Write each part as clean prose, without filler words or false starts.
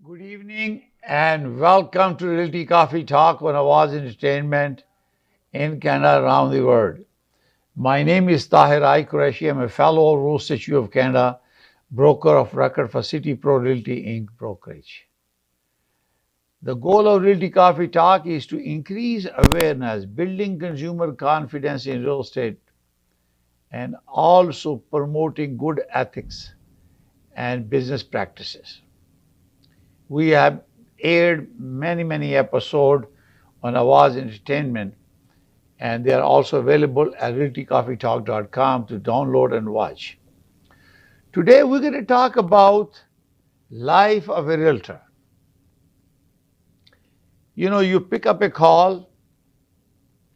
Good evening and welcome to Realty Coffee Talk on Awaz Entertainment in Canada around the world. My name is Tahir Qureshi. I'm a fellow Rule Statute of Canada, broker of record for City Pro Realty Inc. brokerage. The goal of Realty Coffee Talk is to increase awareness, building consumer confidence in real estate, and also promoting good ethics and business practices. We have aired many episodes on Awaz Entertainment, and they are also available at realtycoffeetalk.com to download and watch. Today we're going to talk about life of a realtor. You pick up a call,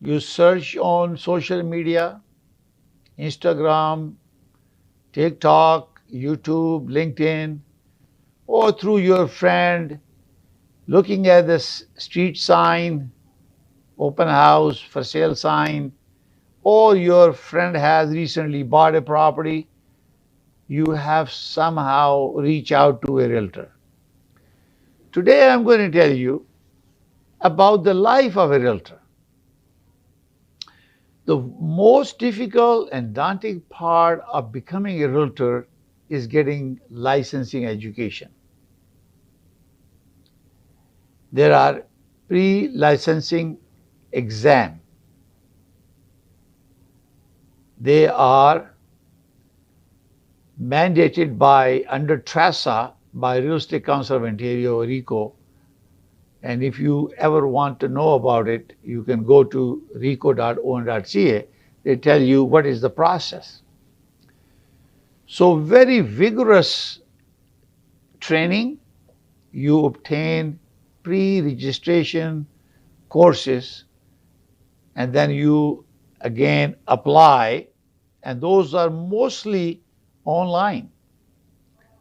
you search on social media, Instagram, TikTok, YouTube, LinkedIn, or through your friend, looking at the street sign, open house, for sale sign, or your friend has recently bought a property, you have somehow reached out to a realtor. Today I'm going to tell you about the life of a realtor. The most difficult and daunting part of becoming a realtor is getting licensing education. There are pre-licensing exams. They are mandated by under TRASA by Real Estate Council of Ontario, RECO. And if you ever want to know about it, you can go to reco.on.ca. They tell you what is the process. So very vigorous training. You obtain pre-registration courses, and then you again apply, and those are mostly online.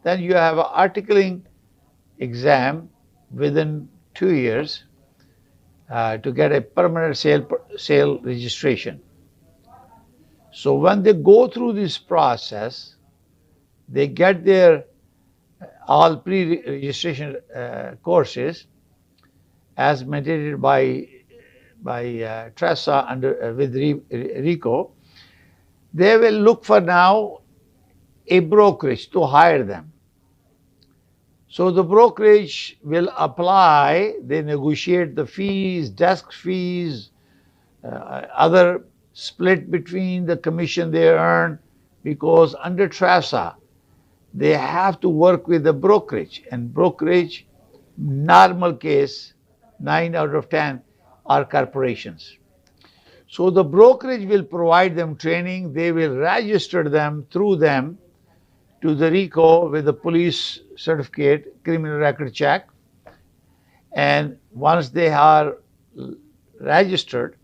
Then you have an articling exam within 2 years to get a permanent sale registration. So when they go through this process, they get their all pre-registration courses as mandated by TRASA with RECO. They will look for now a brokerage to hire them. So the brokerage will apply, they negotiate the fees, desk fees, other split between the commission they earn, because under TRASA, they have to work with the brokerage, and brokerage, normal case, 9 out of 10 are corporations. So the brokerage will provide them training. They will register them through them to the RECO with a police certificate, criminal record check. And once they are registered,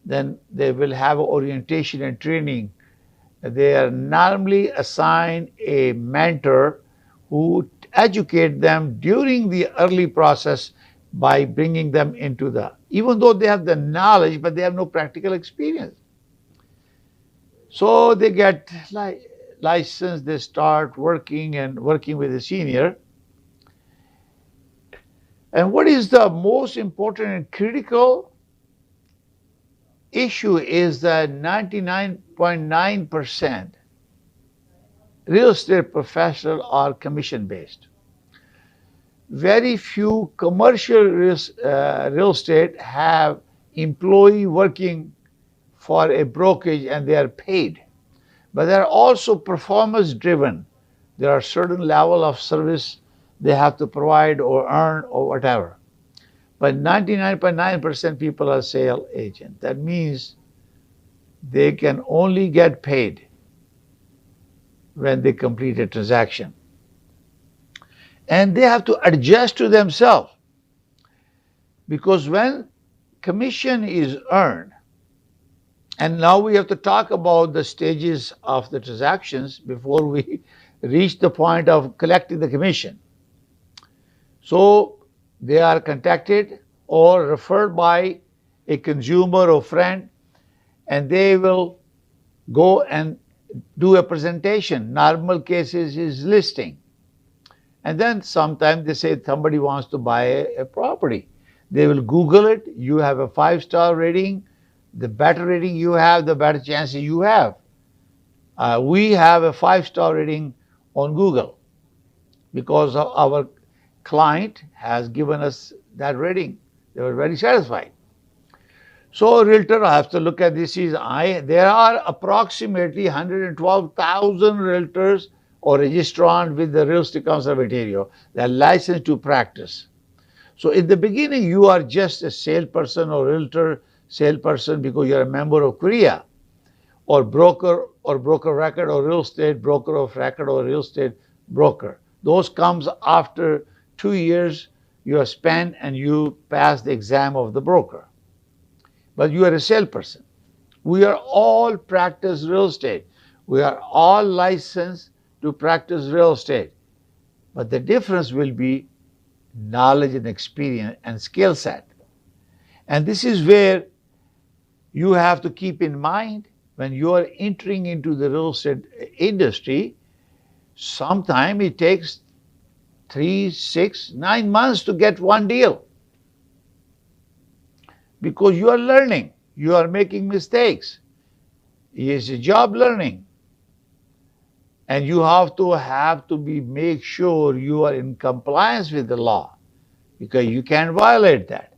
then they will have orientation and training. They are normally assigned a mentor who educate them during the early process by bringing them into even though they have the knowledge, but they have no practical experience. So they get licensed, they start working with a senior. And what is the most important and critical issue is that 99.9% real estate professionals are commission based. Very few commercial real estate have employee working for a brokerage and they are paid. But they are also performance driven. There are certain level of service they have to provide or earn or whatever. But 99.9% people are sales agent. That means they can only get paid when they complete a transaction. And they have to adjust to themselves, because when commission is earned, and now we have to talk about the stages of the transactions before we reach the point of collecting the commission. So they are contacted or referred by a consumer or friend, and they will go and do a presentation. Normal cases is listing. And then sometimes they say somebody wants to buy a property. They will Google it. You have a 5-star rating. The better rating you have, the better chances you have. We have a 5-star rating on Google because our client has given us that rating. They were very satisfied. So a realtor has to look at this. There are approximately 112,000 realtors or registrants with the Real Estate Council of Ontario that are licensed to practice. So in the beginning, you are just a salesperson or realtor salesperson because you're a member of Korea, or broker record, or real estate broker of record, or real estate broker. Those comes after 2 years you have spent and you pass the exam of the broker. But you are a salesperson. We are all practice real estate. We are all licensed to practice real estate. But the difference will be knowledge and experience and skill set. And this is where you have to keep in mind when you are entering into the real estate industry. Sometimes it takes 3, 6, 9 months to get one deal. Because you are learning, you are making mistakes. It's a job learning. And you have to make sure you are in compliance with the law, because you can't violate that.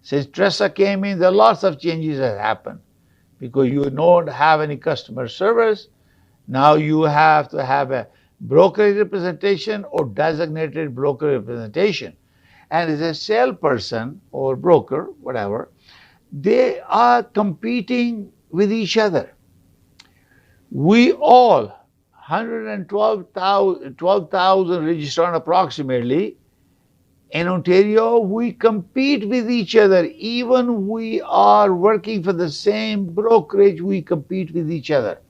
Since TRESA came in, there are lots of changes that happened. Because you don't have any customer service, now you have to have a broker representation or designated broker representation. And as a salesperson or broker, whatever, they are competing with each other. We all, 112,000 registered approximately, in Ontario, we compete with each other. Even we are working for the same brokerage, we compete with each other.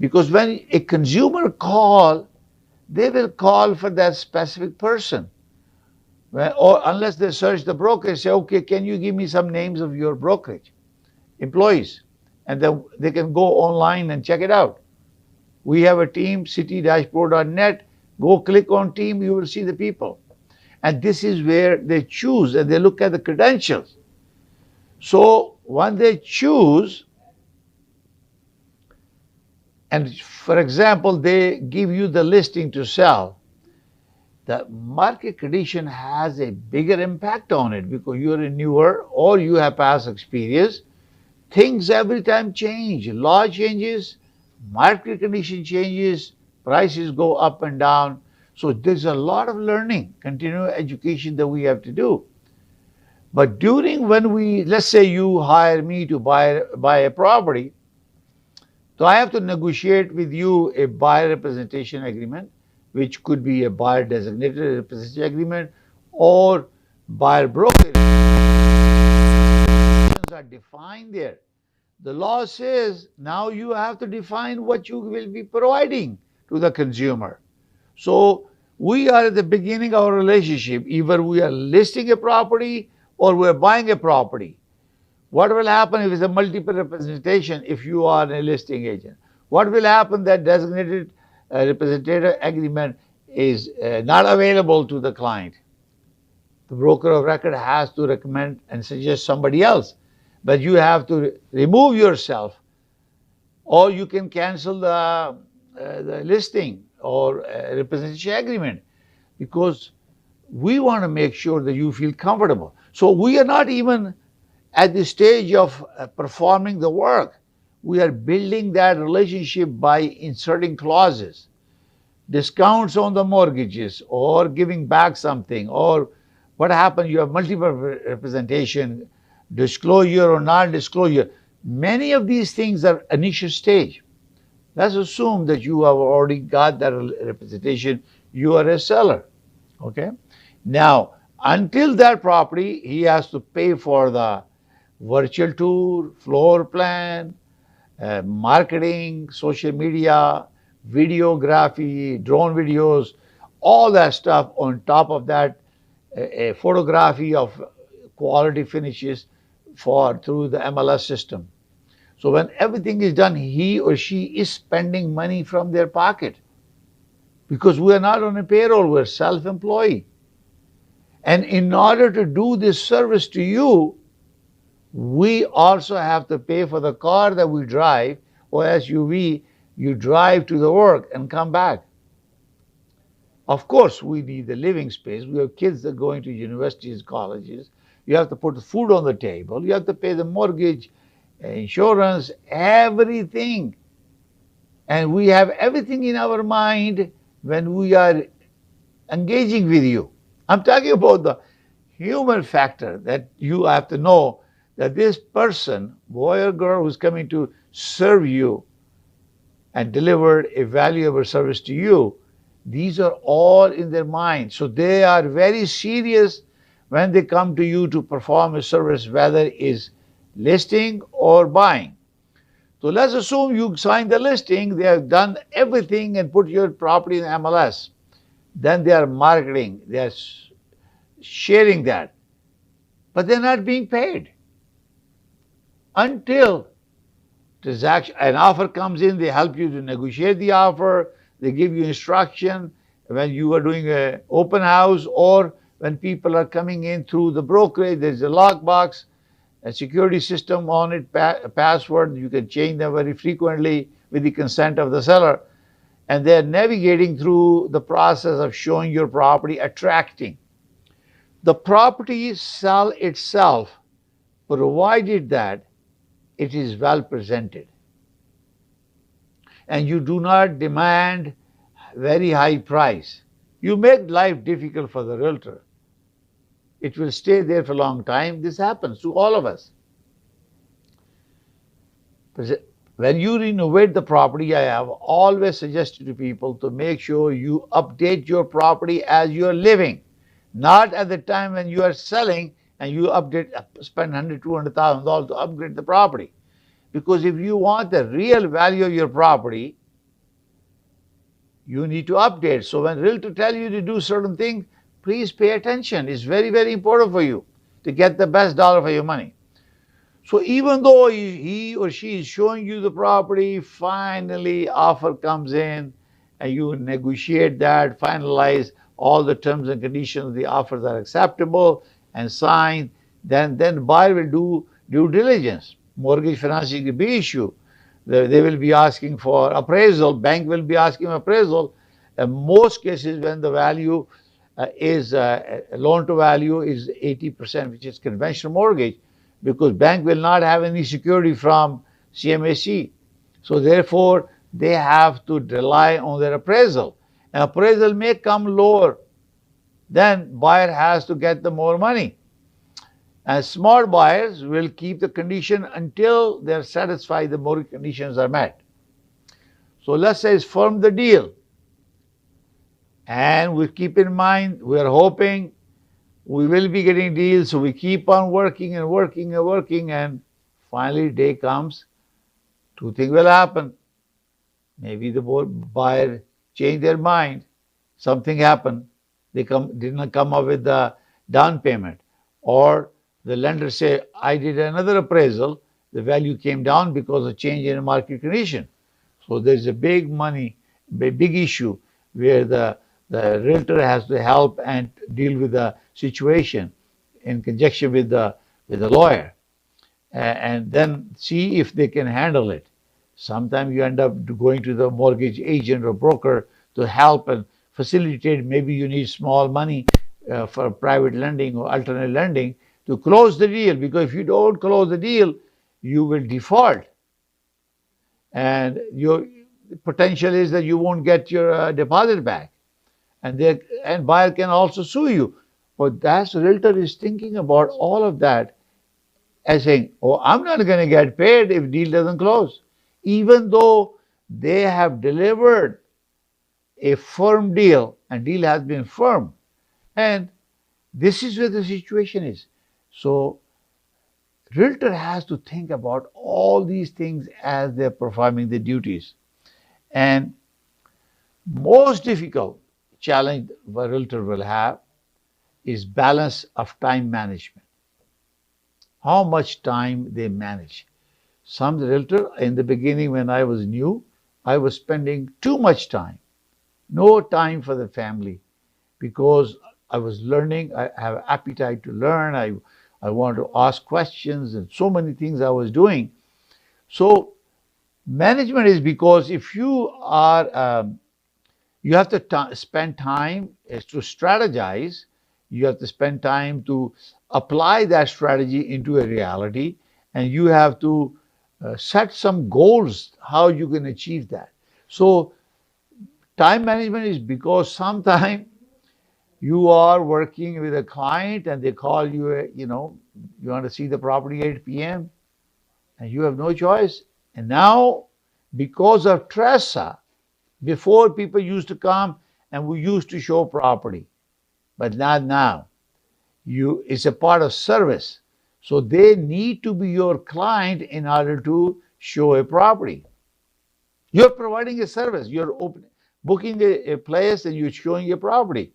Because when a consumer call, they will call for that specific person. Or unless they search the broker, say, okay, can you give me some names of your brokerage employees? And then they can go online and check it out. We have a team, citydashboard.net. Go click on team, you will see the people. And this is where they choose, and they look at the credentials. So when they choose, and for example, they give you the listing to sell, the market condition has a bigger impact on it because you're a newer or you have past experience. Things every time change. Law changes, market condition changes, prices go up and down. So there's a lot of learning, continuing education that we have to do. But let's say you hire me to buy a property, so I have to negotiate with you a buyer representation agreement, which could be a buyer designated representation agreement or buyer broker. Are defined there. The law says now you have to define what you will be providing to the consumer. So we are at the beginning of our relationship. Either we are listing a property or we are buying a property. What will happen if it's a multiple representation if you are a listing agent? What will happen that designated representative agreement is not available to the client? The broker of record has to recommend and suggest somebody else. But you have to remove yourself, or you can cancel the listing or representation agreement, because we want to make sure that you feel comfortable. So we are not even at the stage of performing the work. We are building that relationship by inserting clauses, discounts on the mortgages, or giving back something, or what happens, you have multiple representation, disclosure or non-disclosure. Many of these things are initial stage. Let's assume that you have already got that representation, you are a seller, okay? Now, until that property, he has to pay for the virtual tour, floor plan, marketing, social media, videography, drone videos, all that stuff. On top of that, a photography of quality finishes through the MLS system. So when everything is done, he or she is spending money from their pocket. because we are not on a payroll, we're self-employed. And in order to do this service to you, we also have to pay for the car that we drive, or SUV you drive to the work and come back. Of course, we need the living space. We have kids that are going to universities, colleges. You have to put food on the table. You have to pay the mortgage, insurance, everything. And we have everything in our mind when we are engaging with you. I'm talking about the human factor that you have to know that this person, boy or girl, who's coming to serve you and deliver a valuable service to you, these are all in their mind. So they are very serious when they come to you to perform a service, whether it is listing or buying. So let's assume you signed the listing, they have done everything and put your property in MLS. Then they are marketing, they are sharing that, but they're not being paid until an offer comes in. They help you to negotiate the offer. They give you instruction when you are doing an open house, or when people are coming in through the brokerage. There's a lockbox, a security system on it, a password. You can change them very frequently with the consent of the seller. And they're navigating through the process of showing your property, attracting. The property sell itself, provided that it is well presented. And you do not demand very high price. You make life difficult for the realtor. It will stay there for a long time. This happens to all of us. When you renovate the property, I have always suggested to people to make sure you update your property as you are living, not at the time when you are selling and you spend $100,000, $200,000 to upgrade the property. Because if you want the real value of your property, you need to update. So when realtor tell you to do certain things, please pay attention. It's very, very important for you to get the best dollar for your money. So even though he or she is showing you the property, finally offer comes in and you negotiate that, finalize all the terms and conditions, the offers are acceptable and signed, then the buyer will do due diligence. Mortgage financing is a big issue. They will be asking for appraisal, bank will be asking appraisal. In most cases, when the value is loan to value is 80%, which is conventional mortgage, because bank will not have any security from CMHC. So therefore, they have to rely on their appraisal. And appraisal may come lower, then buyer has to get the more money. And smart buyers will keep the condition until they're satisfied the mortgage conditions are met. So let's say it's firm the deal. And we keep in mind, we are hoping we will be getting deals, so we keep on working and working and working, and finally day comes, two things will happen. Maybe the buyer changed their mind, something happened, they didn't come up with the down payment, or the lender say, I did another appraisal, the value came down because of change in the market condition. So there's a big issue where the realtor has to help and deal with the situation in conjunction with the lawyer, and then see if they can handle it. Sometimes you end up going to the mortgage agent or broker to help and facilitate. Maybe you need small money for private lending or alternate lending to close the deal, because if you don't close the deal, you will default. And your potential is that you won't get your deposit back. And buyer can also sue you. But that realtor is thinking about all of that and saying, oh, I'm not going to get paid if deal doesn't close. Even though they have delivered a firm deal and deal has been firm. And this is where the situation is. So realtor has to think about all these things as they're performing the duties. And most difficult challenge a realtor will have is balance of time management. How much time they manage. Some realtor, in the beginning when I was new, I was spending too much time. no time for the family because I was learning. I have appetite to learn. I want to ask questions and so many things I was doing. So management is because if you are you have to spend time is to strategize. You have to spend time to apply that strategy into a reality, and you have to set some goals how you can achieve that. So time management is because sometimes you are working with a client and they call you, you want to see the property 8 p.m. and you have no choice. And now, because of Tressa, before people used to come and we used to show property, but not now. It's a part of service. So they need to be your client in order to show a property. You're providing a service. Booking a place and you're showing a property.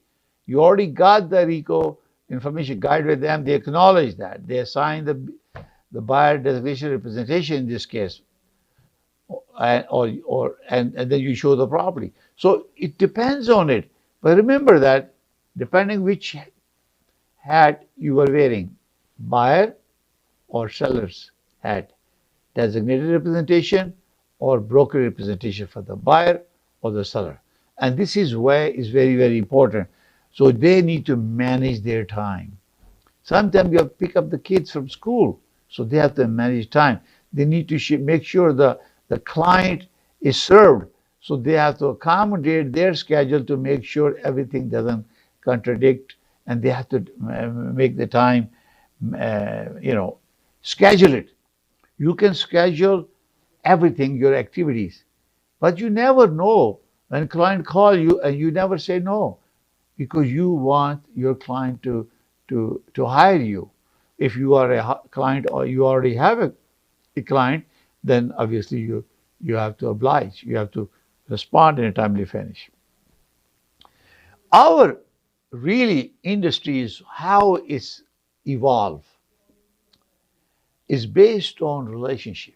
You already got the RICO information guide with them. They acknowledge that. They assign the buyer designation representation in this case, and then you show the property. So it depends on it. But remember that depending which hat you are wearing, buyer or seller's hat, designated representation or broker representation for the buyer or the seller. And this is where is very, very important. So they need to manage their time. Sometimes you have to pick up the kids from school, so they have to manage time. They need to make sure the client is served, so they have to accommodate their schedule to make sure everything doesn't contradict, and they have to make the time, schedule it. You can schedule everything, your activities, but you never know when client call you and you never say no because you want your client to hire you. If you are a client or you already have a client, then obviously you have to oblige. You have to respond in a timely fashion. Our really industry is how it's evolved is based on relationship.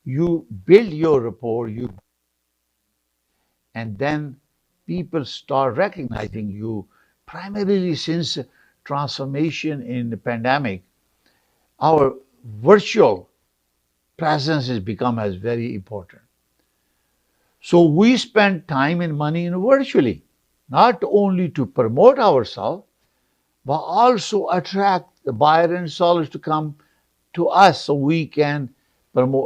You build your rapport, and then people start recognizing you. Primarily since transformation in the pandemic, our virtual presence has become as very important. So we spend time and money in virtually, not only to promote ourselves, but also attract the buyer and sellers to come to us so we can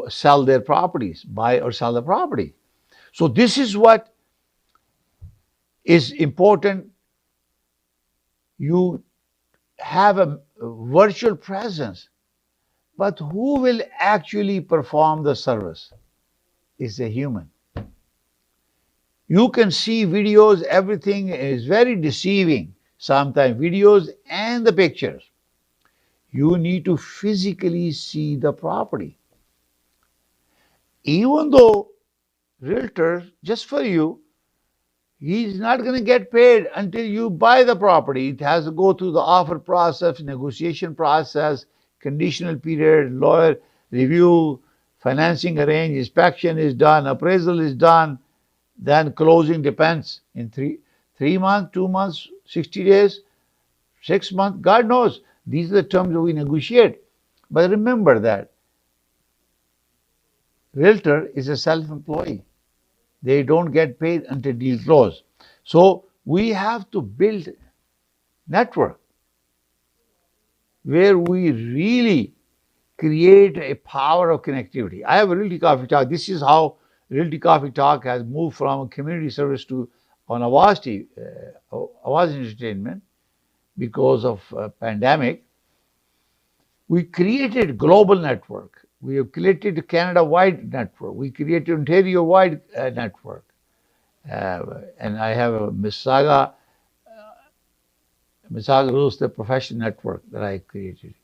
sell their properties, buy or sell the property. So this is what is important. You have a virtual presence, but who will actually perform the service is a human. You can see videos, everything is very deceiving, sometimes videos and the pictures. You need to physically see the property. Even though realtor, just for you, he's not going to get paid until you buy the property. It has to go through the offer process, negotiation process, conditional period, lawyer review, financing arrange, inspection is done, appraisal is done, then closing depends in three months, 2 months, 60 days, 6 months, God knows. These are the terms that we negotiate. But remember that realtor is a self-employee. They don't get paid until deal close. So we have to build network where we really create a power of connectivity. I have a Realty Coffee Talk. This is how Realty Coffee Talk has moved from a community service to on Awaz Awaz Entertainment because of pandemic. We created global network. We have created Canada-wide network. We created Ontario-wide network. And I have a Mississauga Rules, the professional network that I created.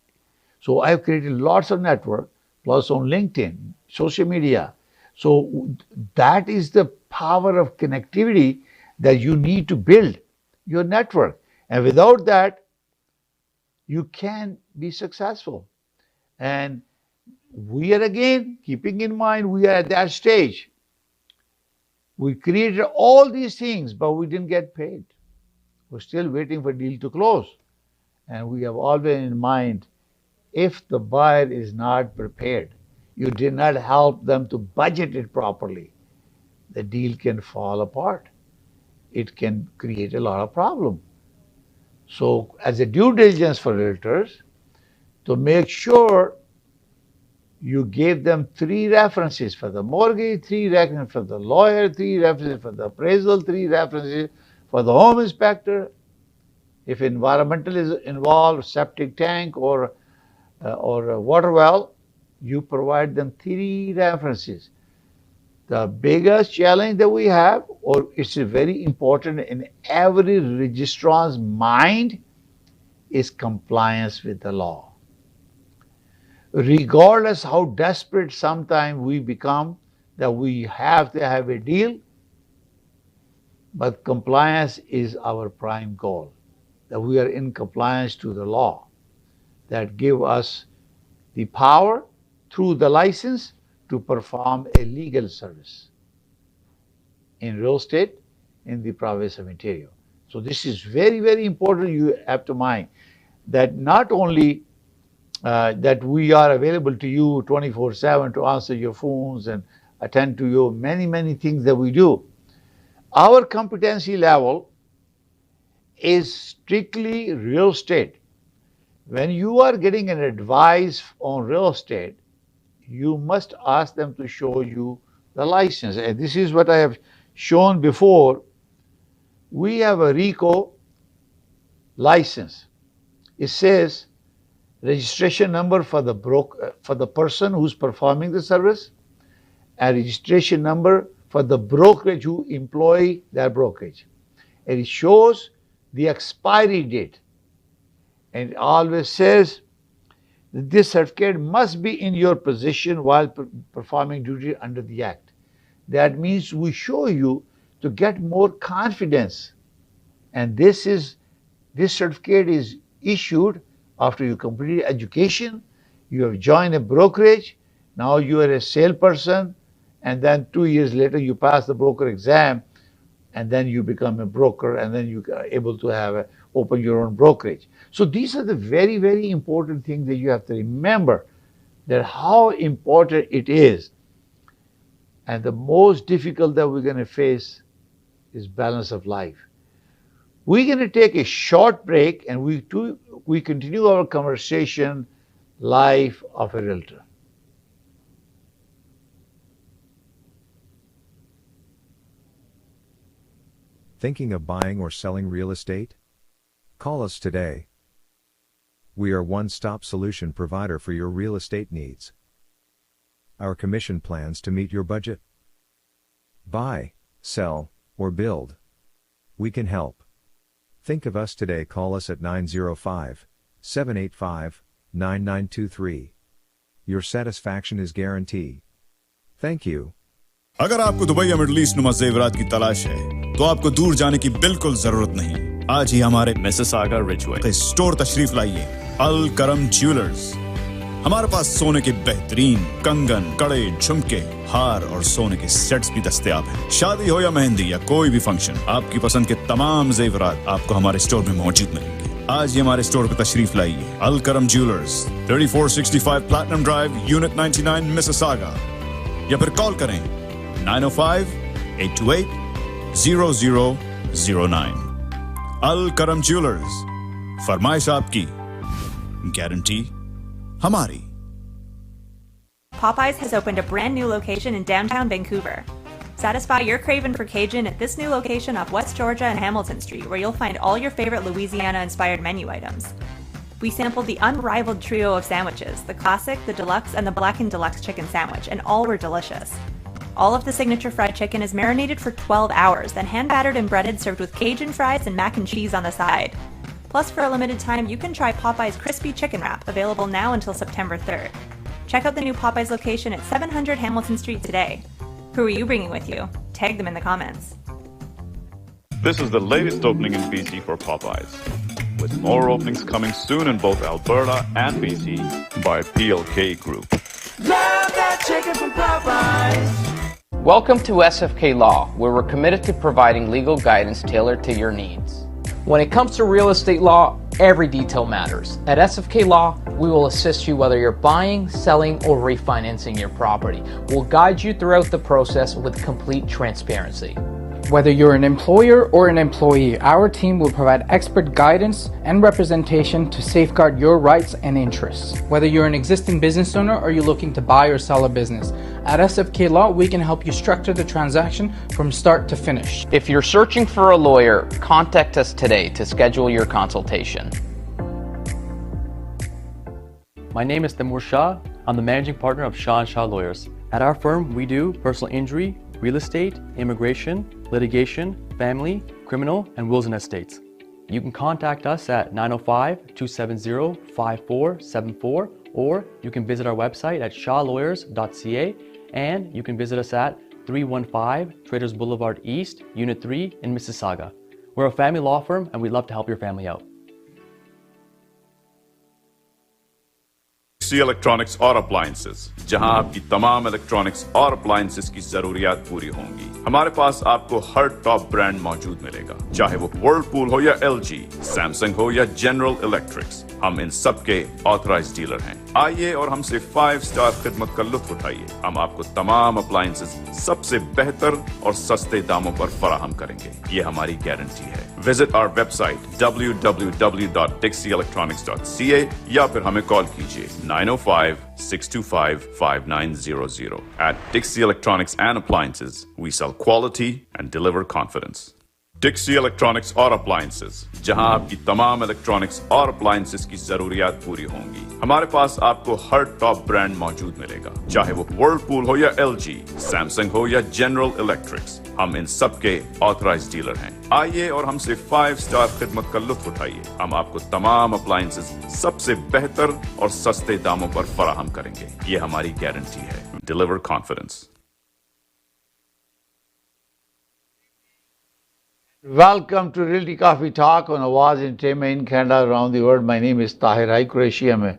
So I've created lots of network, plus on LinkedIn, social media. So that is the power of connectivity that you need to build your network. And without that, you can be successful. And we are again keeping in mind we are at that stage. We created all these things, but we didn't get paid. We're still waiting for deal to close. And we have always in mind, if the buyer is not prepared, you did not help them to budget it properly, the deal can fall apart. It can create a lot of problem. So as a due diligence for realtors, to make sure you gave them 3 references for the mortgage, 3 references for the lawyer, 3 references for the appraisal, 3 references for the home inspector. If environmental is involved, septic tank or a water well, you provide them 3 references. The biggest challenge that we have, or it's very important in every registrar's mind, is compliance with the law. Regardless how desperate sometimes we become that we have to have a deal, but compliance is our prime goal, that we are in compliance to the law that give us the power through the license to perform a legal service in real estate in the province of Ontario. So this is very, very important. You have to mind that not only that we are available to you 24/7 to answer your phones and attend to your many, many things that we do. Our competency level is strictly real estate. When you are getting an advice on real estate, you must ask them to show you the license. And this is what I have shown before. We have a RICO license. It says registration number for the person who's performing the service, and registration number for the brokerage who employ that brokerage. And it shows the expiry date. And it always says that this certificate must be in your possession while performing duty under the Act. That means we show you to get more confidence. And this certificate is issued after you complete education, you have joined a brokerage, now you are a salesperson, and then 2 years later you pass the broker exam, and then you become a broker, and then you are able to open your own brokerage. So these are the very, very important things that you have to remember, that how important it is. And the most difficult that we're going to face is balance of life. We're going to take a short break, and we continue our conversation, Life of a Realtor. Thinking of buying or selling real estate? Call us today. We are one-stop solution provider for your real estate needs. Our commission plans to meet your budget. Buy, sell, or build. We can help. Think of us today. Call us at 905-785-9923. Your satisfaction is guaranteed. Thank you. अगर आपको Dubai या middle east नुमा जेवरात की तलाश है तो आपको दूर जाने की बिल्कुल जरूरत नहीं। आज ही हमारे मिसिसागा रिजवे स्टोर तशरीफ लाइए। अल करम ज्वेलर्स। हमारे पास सोने के बेहतरीन कंगन, कड़े, झुमके, हार और सोने के सेट्स भी दस्तयाब हैं। शादी हो या मेहंदी या कोई भी फंक्शन, आपकी पसंद के तमाम जेवरात आपको हमारे स्टोर में मौजूद मिलेंगे। आज ही हमारे स्टोर पर तशरीफ लाइए। अल करम jewellers, 3465 platinum drive, unit 99, Mississauga, या फिर कॉल करें 905-828-0009। अल करम ज्वेलर्स, फरमाइश आपकी, गारंटी हमारी। Popeyes has opened a brand new location in downtown Vancouver. Satisfy your craving for Cajun at this new location off West Georgia and Hamilton Street, where you'll find all your favorite Louisiana-inspired menu items. We sampled the unrivaled trio of sandwiches, the classic, the deluxe, and the blackened deluxe chicken sandwich, and all were delicious. All of the signature fried chicken is marinated for 12 hours, then hand-battered and breaded, served with Cajun fries and mac and cheese on the side. Plus, for a limited time, you can try Popeye's Crispy Chicken Wrap, available now until September 3rd. Check out the new Popeye's location at 700 Hamilton Street today. Who are you bringing with you? Tag them in the comments. This is the latest opening in BC for Popeyes, with more openings coming soon in both Alberta and BC by PLK Group. Love that chicken from Popeyes. Welcome to SFK Law, where we're committed to providing legal guidance tailored to your needs. When it comes to real estate law, every detail matters. At SFK Law, we will assist you whether you're buying, selling, or refinancing your property. We'll guide you throughout the process with complete transparency. Whether you're an employer or an employee, our team will provide expert guidance and representation to safeguard your rights and interests. Whether you're an existing business owner or you're looking to buy or sell a business, at SFK Law, we can help you structure the transaction from start to finish. If you're searching for a lawyer, contact us today to schedule your consultation. My name is Timur Shah. I'm the managing partner of Shah & Shah Lawyers. At our firm, we do personal injury, real estate, immigration, litigation, family, criminal, and wills and estates. You can contact us at 905-270-5474, or you can visit our website at shawlawyers.ca, and you can visit us at 315 Traders Boulevard East, Unit 3 in Mississauga. We're a family law firm, and we'd love to help your family out. Dixie Electronics और Appliances, जहां आपकी तमाम electronics और appliances की जरूरियात पूरी होंगी। हमारे पास आपको हर टॉप ब्रांड मौजूद मिलेगा, चाहे वो वर्लपूल हो या एलजी, सैमसंग हो या जनरल इलेक्ट्रिक्स। हम इन सब के ऑथराइज्ड डीलर हैं। आइए और हमसे 5 स्टार खिदमत का लुत्फ उठाइए। हम आपको तमाम अप्लायंसेस सबसे बेहतर और सस्ते दामों पर फराहम करेंगे, ये हमारी गारंटी है। विजिट आवर वेबसाइट www.dixieelectronics.ca या फिर हमें कॉल कीजिए 905-625-5900. At Dixie Electronics and Appliances, we sell quality and deliver confidence. Dixie Electronics और Appliances, जहां आपकी तमाम इलेक्ट्रॉनिक्स और अप्लायंसेस की जरूरियात पूरी होंगी। हमारे पास आपको हर टॉप ब्रांड मौजूद मिलेगा, चाहे वो वर्लपूल हो या एलजी, सैमसंग हो या जनरल इलेक्ट्रिक्स। हम इन सब के ऑथराइज्ड डीलर हैं। आइए और हमसे 5 स्टार खिदमत का लुत्फ उठाइए। हम आपको तमाम अप्लायंसेस सबसे बेहतर और सस्ते दामों पर फराहम करेंगे, ये हमारी गारंटी है। Deliver confidence. Welcome to Realty Coffee Talk on Awaz Ent in Canada, around the world. My name is Tahir. Qureshi. I'm a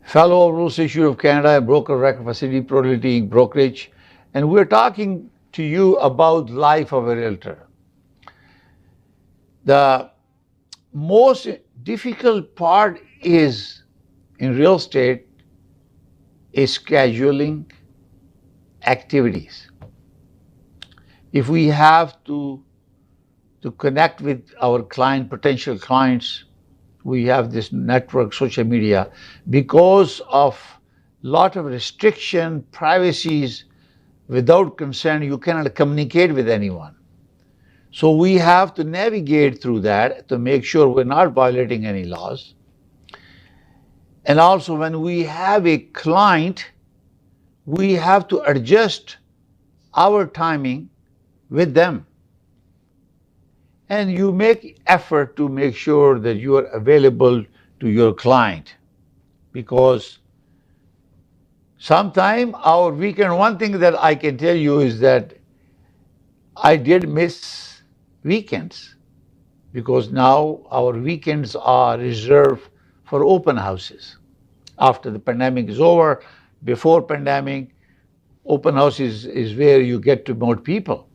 fellow of Rules Institute of Canada, a broker record for City Pro Realty Inc. brokerage, and we're talking to you about life of a realtor. The most difficult part is in real estate is scheduling activities. If we have to connect with our potential clients, we have this network, social media. Because of lot of restriction, privacies, without consent, you cannot communicate with anyone. So we have to navigate through that to make sure we're not violating any laws. And also when we have a client, we have to adjust our timing with them. And you make effort to make sure that you are available to your client, because sometime our weekend, one thing that I can tell you is that I did miss weekends, because now our weekends are reserved for open houses. After the pandemic is over, before pandemic, open houses is where you get to meet people.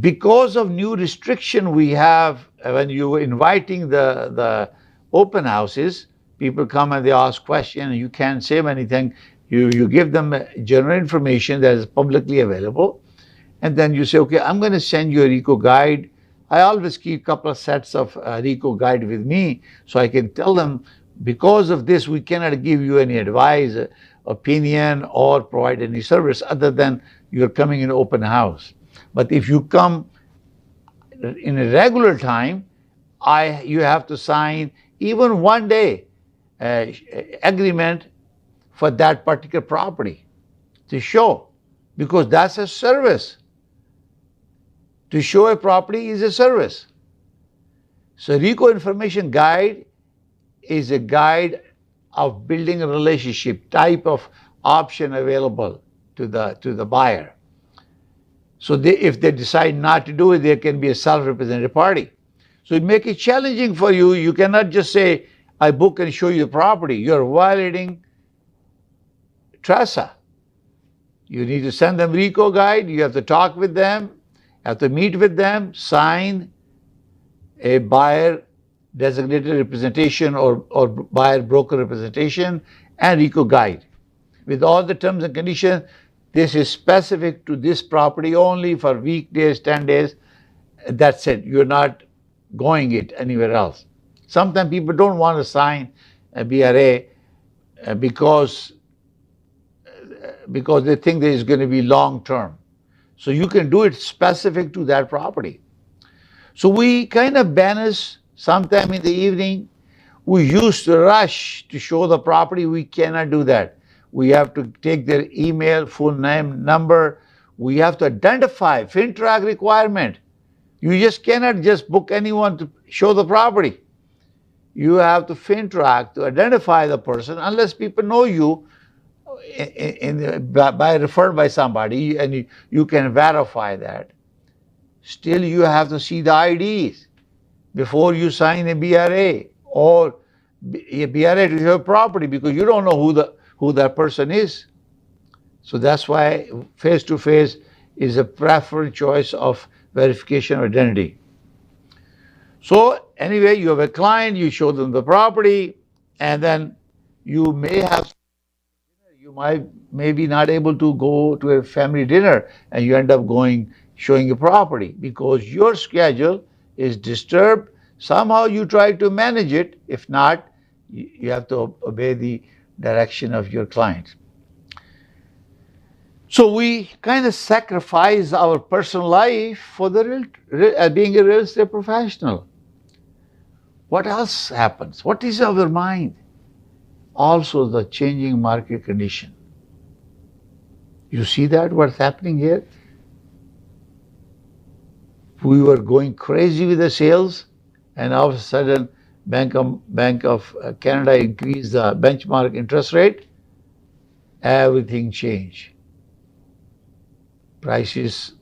Because of new restriction we have, when you're inviting the open houses, people come and they ask questions, and you can't say anything. You give them general information that is publicly available, and then you say, okay, I'm going to send you a RICO guide. I always keep a couple of sets of RICO guide with me, so I can tell them, because of this, we cannot give you any advice, opinion, or provide any service other than you're coming in open house. But if you come in a regular time, you have to sign even 1 day agreement for that particular property to show, because that's a service. To show a property is a service. So RICO Information Guide is a guide of building a relationship, type of option available to the buyer. So if they decide not to do it, there can be a self-represented party. So it makes it challenging for you. You cannot just say, I book and show you the property. You're violating TRASA. You need to send them RECO guide. You have to talk with them, have to meet with them, sign a buyer designated representation or buyer broker representation and RECO guide with all the terms and conditions. This is specific to this property only for weekdays, 10 days. That's it. You're not going it anywhere else. Sometimes people don't want to sign a BRA because they think that it's going to be long term. So you can do it specific to that property. So we kind of banish sometime in the evening. We used to rush to show the property. We cannot do that. We have to take their email, full name, number. We have to identify FinTrack requirement. You just cannot just book anyone to show the property. You have to FinTrack to identify the person unless people know you by referred by somebody and you can verify that. Still, you have to see the IDs before you sign a BRA or a BRA to your property because you don't know who that person is. So that's why face-to-face is a preferred choice of verification of identity. So anyway, you have a client, you show them the property, and then you might maybe not able to go to a family dinner and you end up showing a property because your schedule is disturbed. Somehow you try to manage it. If not, you have to obey the direction of your client. So we kind of sacrifice our personal life for being a real estate professional. What else happens? What is our mind? Also the changing market condition. You see that what's happening here? We were going crazy with the sales, and all of a sudden Bank of Canada increased the benchmark interest rate. Everything changed. Prices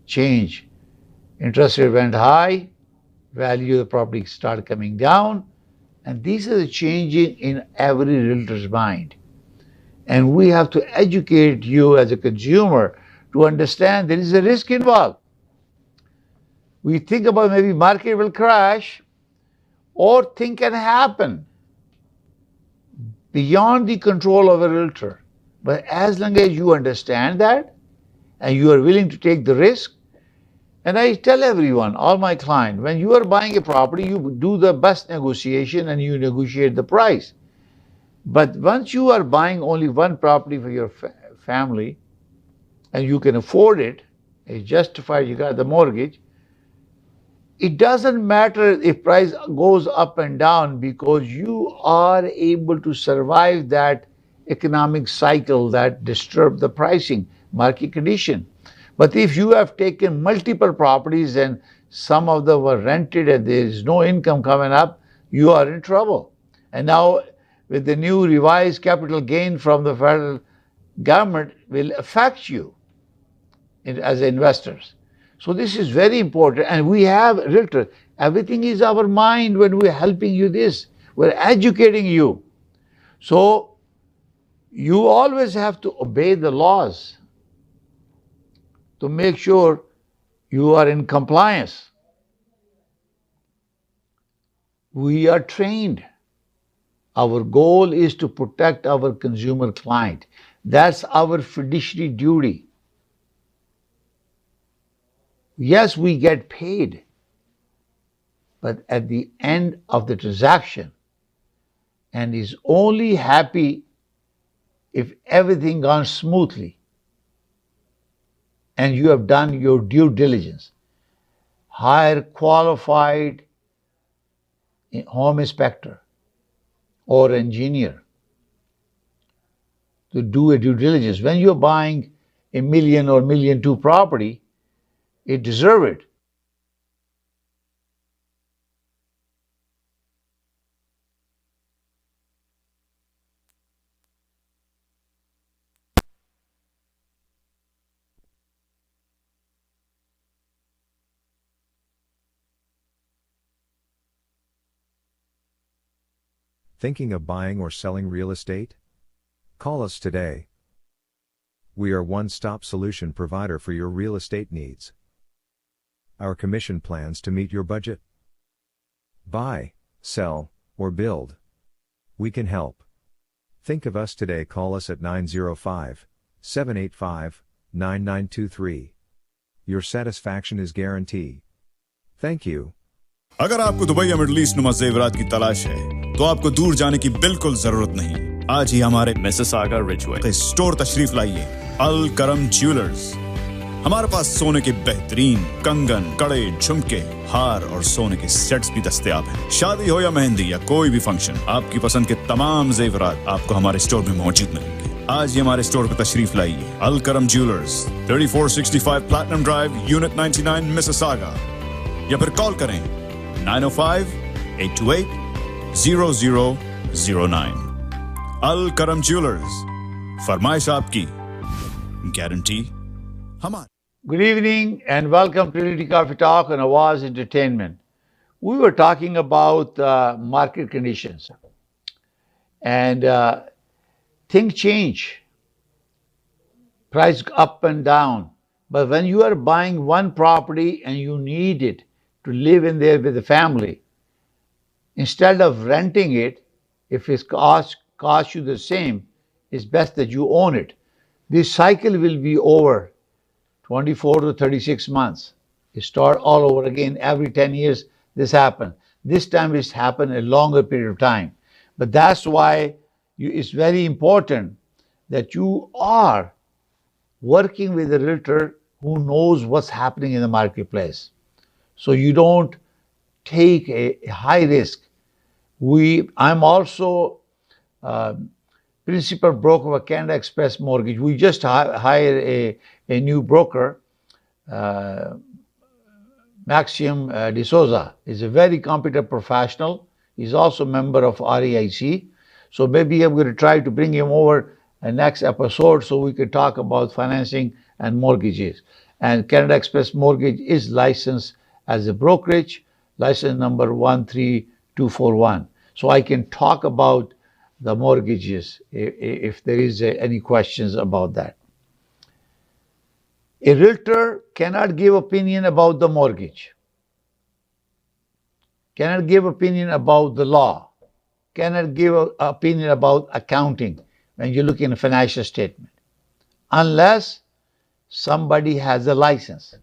change. Interest rate went high, value of the property started coming down, and these are the changing in every realtor's mind. And we have to educate you as a consumer to understand there is a risk involved. We think about maybe market will crash or things can happen beyond the control of a realtor. But as long as you understand that and you are willing to take the risk, and I tell everyone, all my clients, when you are buying a property, you do the best negotiation and you negotiate the price. But once you are buying only one property for your family and you can afford it, it's justified, you got the mortgage, it doesn't matter if price goes up and down because you are able to survive that economic cycle that disturbs the pricing, market condition. But if you have taken multiple properties and some of them were rented and there is no income coming up, you are in trouble. And now with the new revised capital gain from the federal government will affect you as investors. So this is very important, and we have realtors. Everything is our mind when we're helping you this. We're educating you. So you always have to obey the laws to make sure you are in compliance. We are trained. Our goal is to protect our consumer client. That's our fiduciary duty. Yes, we get paid, but at the end of the transaction, and is only happy if everything gone smoothly and you have done your due diligence. Hire qualified home inspector or engineer to do a due diligence. When you're buying $1 million or $1.2 million property, it deserves it. Thinking of buying or selling real estate? Call us today. We are one-stop solution provider for your real estate needs. Our commission plans to meet your budget. Buy, sell, or build. We can help. Think of us today. Call us at 905-785-9923. Your satisfaction is guaranteed. Thank you. अगर आपको Dubai या middle east नुमा जेवरात की तलाश है तो आपको दूर जाने की बिल्कुल जरूरत नहीं। आज ही हमारे मिसिसागा रिजवे स्टोर तशरीफ लाइए। अल करम ज्वेलर्स। हमारे पास सोने के बेहतरीन कंगन, कड़े, झुमके, हार और सोने के सेट्स भी दस्तयाब हैं। शादी हो या मेहंदी या कोई भी फंक्शन, आपकी पसंद के तमाम जेवरात आपको हमारे स्टोर में मौजूद मिलेंगे। आज ही हमारे स्टोर पर तशरीफ लाइए। अल करम jewellers, 3465 platinum drive, unit 99, Mississauga. या फिर कॉल करें 905-828-0009। अल करम ज्वेलर्स, फरमाइश आपकी, गारंटी हमारी। Good evening and welcome to Realty Coffee Talk on Awaz Entertainment. We were talking about market conditions and things change, price up and down. But when you are buying one property and you need it to live in there with the family, instead of renting it, if it costs you the same, it's best that you own it. This cycle will be over 24 to 36 months. You start all over again. Every 10 years this happens. This time it's happened a longer period of time. But that's why it's very important that you are working with a realtor who knows what's happening in the marketplace. So you don't take a high risk. I'm also principal broker of Canada Express Mortgage. We just hired a new broker, Maxim D'Souza. He's a very competent professional. He's also a member of REIC. So maybe I'm going to try to bring him over next episode so we could talk about financing and mortgages. And Canada Express Mortgage is licensed as a brokerage, license number 13241. So I can talk about the mortgages if there is any questions about that. A realtor cannot give opinion about the mortgage, cannot give opinion about the law, cannot give an opinion about accounting when you look in a financial statement, unless somebody has a license.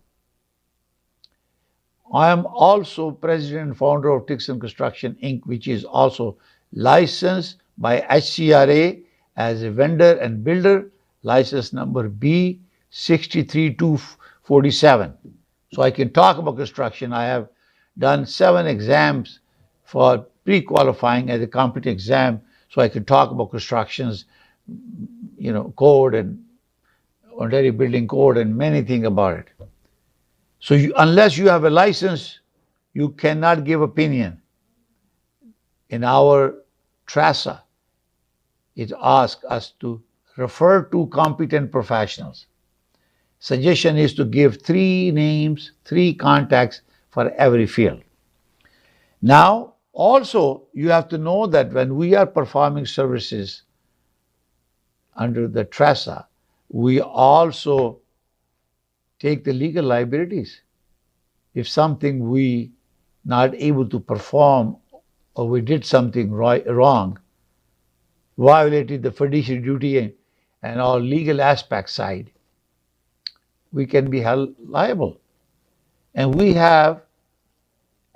I am also president and founder of Tixon Construction Inc., which is also licensed by HCRA as a vendor and builder, license number B63247. So I can talk about construction. I have done 7 exams for pre-qualifying as a competent exam, so I can talk about constructions, code and Ontario Building Code and many things about it. So unless you have a license, you cannot give opinion. In our TRASA, it asks us to refer to competent professionals. Suggestion is to give 3 names, 3 contacts for every field. Now, also, you have to know that when we are performing services under the TRASA, we also take the legal liabilities. If something we not able to perform or we did something wrong, violated the fiduciary duty and all legal aspect side, we can be held liable. And we have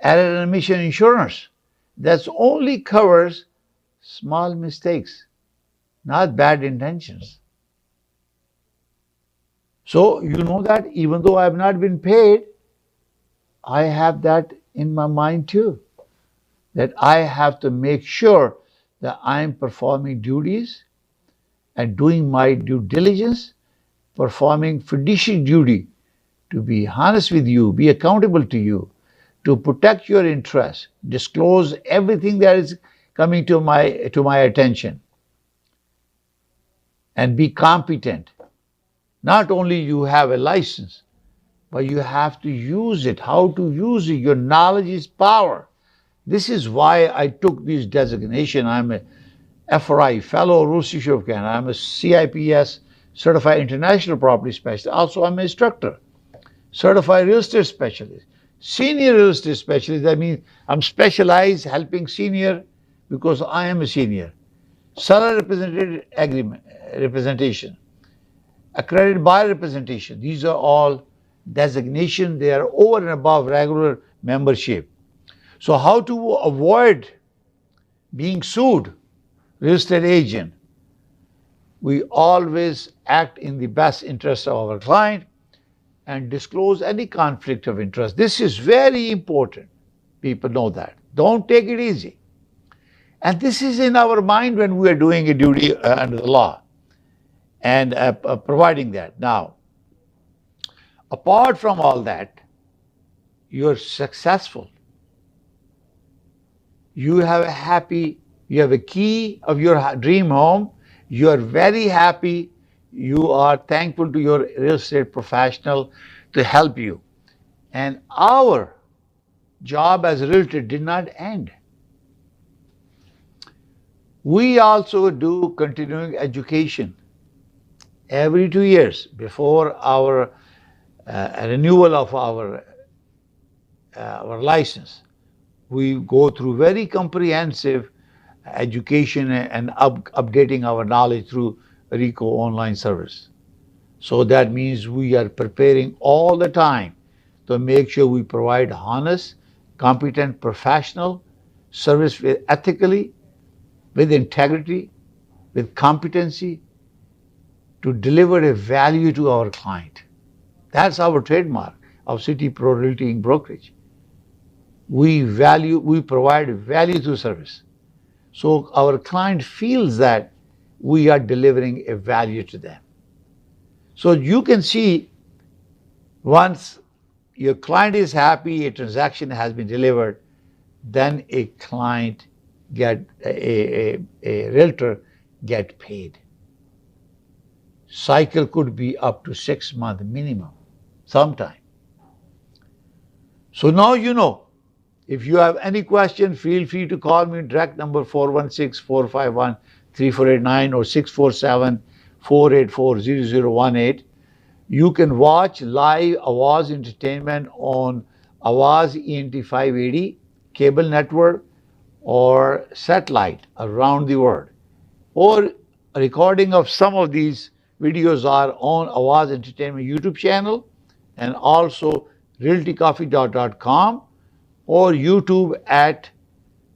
error and omission insurance that only covers small mistakes, not bad intentions. So you know that even though I have not been paid, I have that in my mind too, that I have to make sure that I am performing duties and doing my due diligence, performing fiduciary duty to be honest with you, be accountable to you, to protect your interests, disclose everything that is coming to my attention, and be competent. Not only you have a license, but you have to use it. How to use it? Your knowledge is power. This is why I took this designation. I'm a FRI, Fellow Rules Teacher of Canada. I'm a CIPS certified international property specialist. Also, I'm an instructor, certified real estate specialist, senior real estate specialist. That means I'm specialized helping senior because I am a senior. Seller representation, accredited buyer representation. These are all designations. They are over and above regular membership. So how to avoid being sued? Real estate agent. We always act in the best interest of our client and disclose any conflict of interest. This is very important. People know that. Don't take it easy. And this is in our mind when we are doing a duty under the law and providing that. Now, apart from all that, you're successful. You have a key of your dream home. You are very happy. You are thankful to your real estate professional to help you. And our job as a realtor did not end. We also do continuing education every 2 years before our renewal of our license. We go through very comprehensive education and updating our knowledge through RICO online service. So that means we are preparing all the time to make sure we provide honest, competent, professional service ethically, with integrity, with competency, to deliver a value to our client. That's our trademark of City Pro Realty Inc. Brokerage. We provide value through service. So our client feels that we are delivering a value to them. So you can see, once your client is happy, a transaction has been delivered, then a realtor get paid. Cycle could be up to 6 months minimum, sometime. So now you know. If you have any question, feel free to call me. Direct number 416-451-3489 or 647-484-0018. You can watch live Awaz Entertainment on Awaz Ent 580 cable network or satellite around the world. Or a recording of some of these videos are on Awaz Entertainment YouTube channel and also realtycoffee.com or YouTube at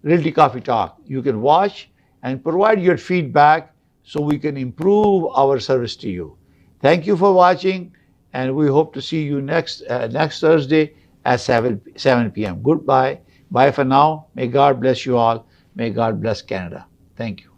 Realty Coffee Talk. You can watch and provide your feedback so we can improve our service to you. Thank you for watching, and we hope to see you next Thursday at 7 p.m. Goodbye. Bye for now. May God bless you all. May God bless Canada. Thank you.